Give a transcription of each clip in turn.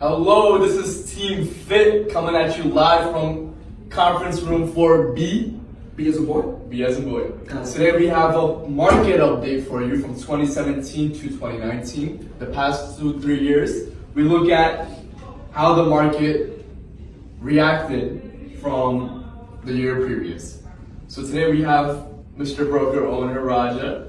Hello, this is Team Fit coming at you live from conference room 4B. B as a boy? B as in boy. Today we have a market update for you from 2017 to 2019. The past 2-3 years, we look at how the market reacted from the year previous. So today we have Mr. Broker Owner Raja.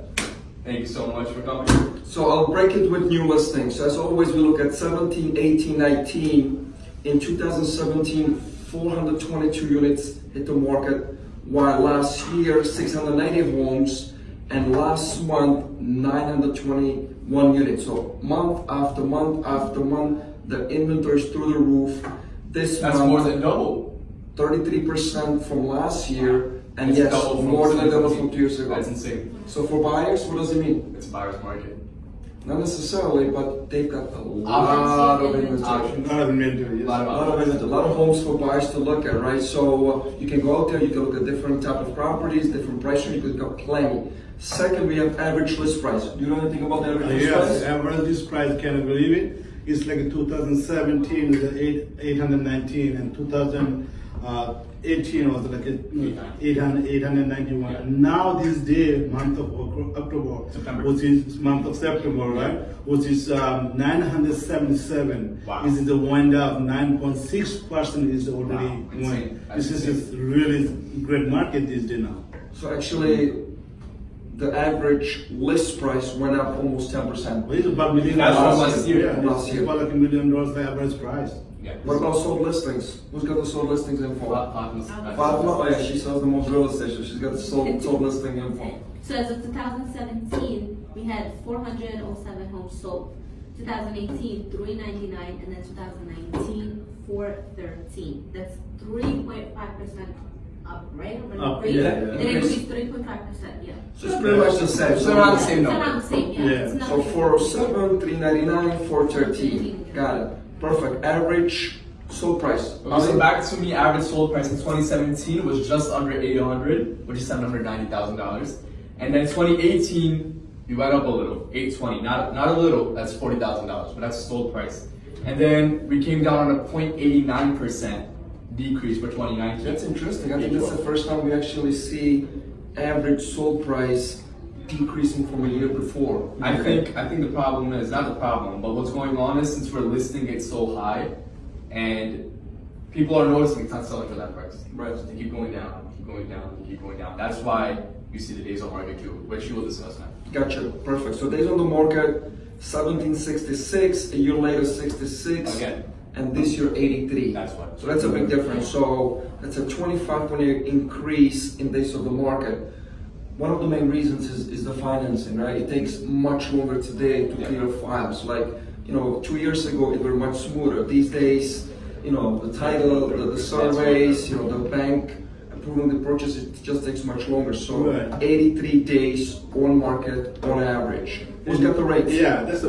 Thank you so much for coming. So I'll break it with new listings. As always, we look at 17, 18, 19. In 2017, 422 units hit the market, while last year, 690 homes, and last month, 921 units. So month after month after month, the inventory is through the roof. That's more than double. 33% from last year, and It's yes, double from more than double 2017. from 2 years ago. That's insane. So for buyers, what does it mean? It's a buyer's market. Not necessarily, but they've got a lot of inventory. Options. A lot of inventory, yes. A lot of A lot of inventory, a lot of homes for buyers to look at, right? So you can go out there, you can look at different type of properties, different prices, you could got plenty. Second, we have average list price. Do you know anything about the average list Yes, price? average list price, can you believe it? It's like in 2017 is 819 and 2018 was like 891. Yeah. Now this day, month of October, September. which is month of September, right? Which is 977. Wow. This is the wind up 9.6% is already Wow, going. insane. This That's is a really great market this day now. So actually, the average list price went up almost 10%. Well, it's about $1 million. That's from last year. Yeah, Last it's year. about like $1 million the average price. Yeah. What about sold listings? Who's got the sold listings info? Fatma's- Fatma, oh yeah, she sells the most real estate, so she's got the sold listing info. So as of 2017, we had 407 homes sold. 2018, 399, and then 2019, 413. That's 3.5% up, right? Up, It yeah. increased 3.5%, yeah. So it's pretty much the same. So around the same It's number. around the same, yeah. Yeah. It's not So 407, 399, 413. Got it. Perfect. Average sold price. Okay, so back to me, average sold price in 2017 was just under 800, which is $790,000. And then 2018, we went up a little, 820. Not a little, that's $40,000, but that's sold price. And then we came down on a 0.89% decrease for 2019. That's interesting. I think that's the first time we actually see average sold price decreasing from a year before. I think the problem is not the problem, but what's going on is since we're listing it so high, and people are noticing it's not selling for that price. Right. They keep going down, keep going down, keep going down. That's why you see the days on market too, which you will discuss now. Gotcha. Perfect. So days on the market, 1766, a year later 66, Again, and this year 83. that's why. So that's a big difference. So that's a 25% increase in days of the market. One of the main reasons is the financing, right? It takes much longer today to clear files. Like, 2 years ago, it were much smoother. These days, the title, the surveys, the bank approving the purchase, it just takes much longer. So Right. 83 days on market on average. Who's got the rates? Yeah, that's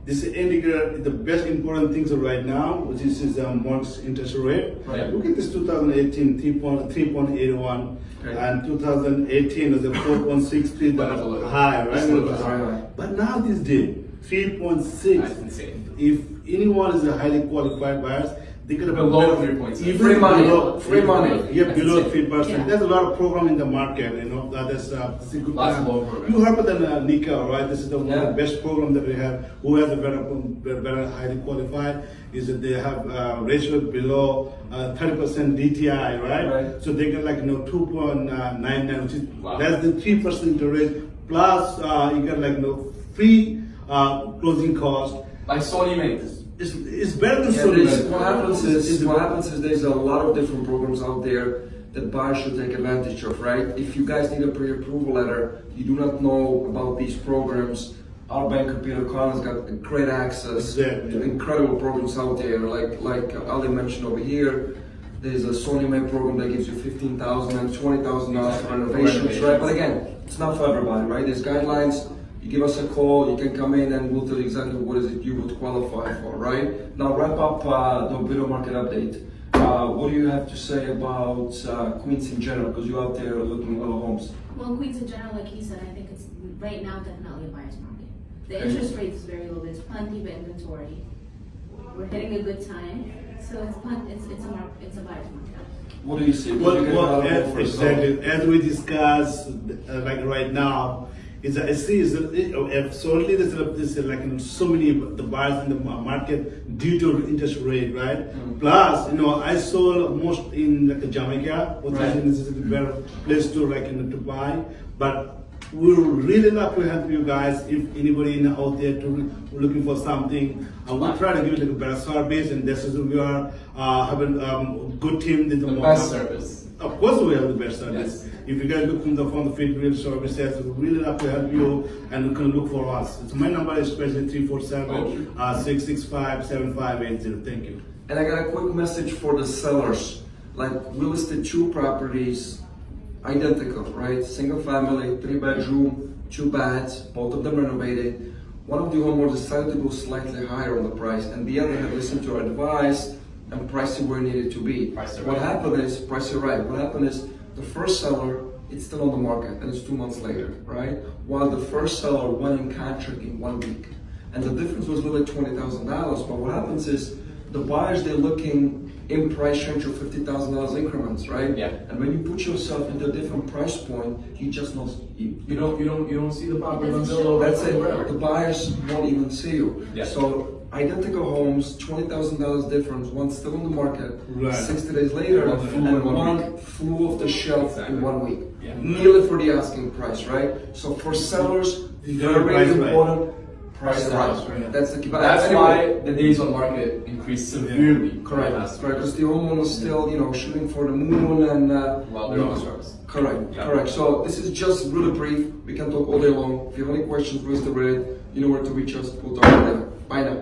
this indicator, the best important things right now, which is mortgage interest rate. Right. Look at this 2018, 3.81, Okay. and 2018 was a 4.63, Went up a little. high, right? Just a little bit. High. But now this day, 3.6. That's insane. If anyone is a highly qualified buyer, they could have Below 3.6. even Free money. below- Free money. Yeah, That's below insane. 3%. Yeah. There's a lot of program in the market, that's a good Lots of program. low programs. You heard about the NICA, right? This is one of Yeah. the best program that we have. Who has a better highly qualified? Is that they have ratio below 30% DTI, right? Right. So they get 2.99, which is Wow. less than 3% interest. Plus you get free closing cost. Like Sony makes. It's better than Yeah, Sony. what happens is there's a lot of different programs out there that buyers should take advantage of, right? If you guys need a pre-approval letter, you do not know about these programs, our banker Peter Collins got great access Exactly. to incredible programs out there. Like Ali mentioned over here, there's a Sony May program that gives you $15,000 and $20,000 for renovations, right? But again, it's not for everybody, right? There's guidelines. You give us a call, you can come in and we'll tell you exactly what is it you would qualify for, right? Now wrap up the video market update. What do you have to say about Queens in general? Because you're out there looking at other homes. Well, Queens in general, like he said, I think it's right now definitely a buyer's market. The interest rate is very low. There's plenty of inventory. we're hitting a good time. So it's a buyer's market. What do you see? Well, Would you get valuable for exactly. As we discussed, like right now, I see certainly there's like so many the buyers in the market due to interest rate, right? Plus, I saw most in like Jamaica, which I think is a better place to to buy. But we would really love to help you guys if anybody out there looking for something. We'll try to give you a better service, and this is we are having good team. The best service. Of course, we have the best service. Yes. If you guys look from the Fit Real Services, we really love to help you, and you can look for us. So my number is especially 347-665-7580. Thank you. And I got a quick message for the sellers. Like, we listed 2 properties, identical, right? Single family, 3-bedroom, 2 baths, both of them renovated. One of the homeowners decided to go slightly higher on the price, and the other had listened to our advice and priced it where it needed to be. What happened is, price it right. What happened is, the first seller, it's still on the market, and it's 2 months later, right? While the first seller went in contract in 1 week. And the difference was literally $20,000, but what happens is, the buyers, they're looking in price range of $50,000 increments, right? Yeah. And when you put yourself into a different price point, you just know You don't see the property on Zillow. that's it. The buyers won't even see you. Yeah. So identical homes, $20,000 difference. One still on the market, Right. 60 days later, One flew in and 1 one flew off the shelf Exactly. in 1 week. Yeah. Nearly for the asking price, right? So for sellers, You got very price right. important. Price Price right. right. That's the key. But That's anyway, why the days on market increased severely. correct. last Correct. year. Because the homeowner is still, shooting for the moon and. While they're on the service. Correct, Yeah. correct. So this is just really brief. We can talk all day long. If you have any questions, raise the red. You know where to reach us. We'll talk later. Bye now.